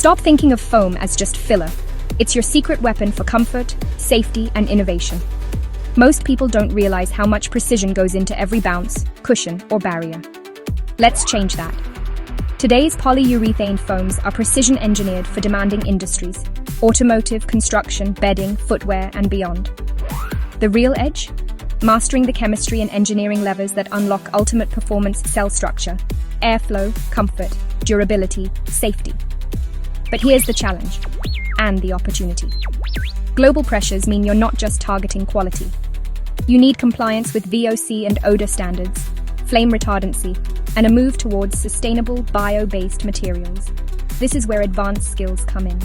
Stop thinking of foam as just filler. It's your secret weapon for comfort, safety, and innovation. Most people don't realize how much precision goes into every bounce, cushion, or barrier. Let's change that. Today's polyurethane foams are precision engineered for demanding industries: automotive, construction, bedding, footwear, and beyond. The real edge? Mastering the chemistry and engineering levers that unlock ultimate performance: cell structure, airflow, comfort, durability, safety. But here's the challenge and the opportunity. Global pressures mean you're not just targeting quality. You need compliance with VOC and odor standards, flame retardancy, and a move towards sustainable bio-based materials. This is where advanced skills come in.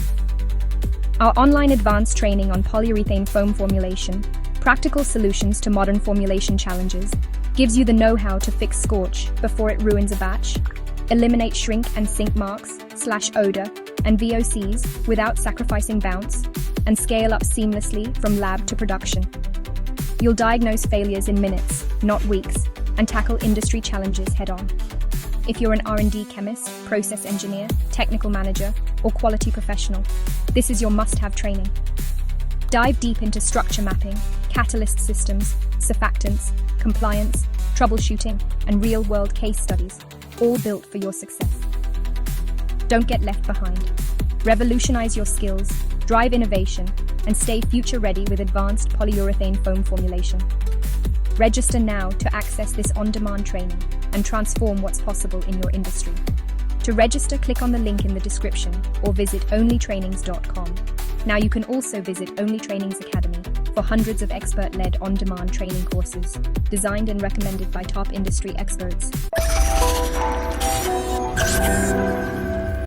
Our online advanced training on polyurethane foam formulation, practical solutions to modern formulation challenges, gives you the know-how to fix scorch before it ruins a batch, eliminate shrink and sink marks, odor, and VOCs without sacrificing bounce, and scale up seamlessly from lab to production. You'll diagnose failures in minutes, not weeks, and tackle industry challenges head-on. If you're an R&D chemist, process engineer, technical manager, or quality professional, this is your must-have training. Dive deep into structure mapping, catalyst systems, surfactants, compliance, troubleshooting, and real-world case studies, all built for your success. Don't get left behind. Revolutionize your skills, drive innovation, and stay future-ready with advanced polyurethane foam formulation. Register now to access this on-demand training and transform what's possible in your industry. To register, click on the link in the description or visit OnlyTRAININGS.com. Now you can also visit OnlyTRAININGS Academy for hundreds of expert-led on-demand training courses, designed and recommended by top industry experts.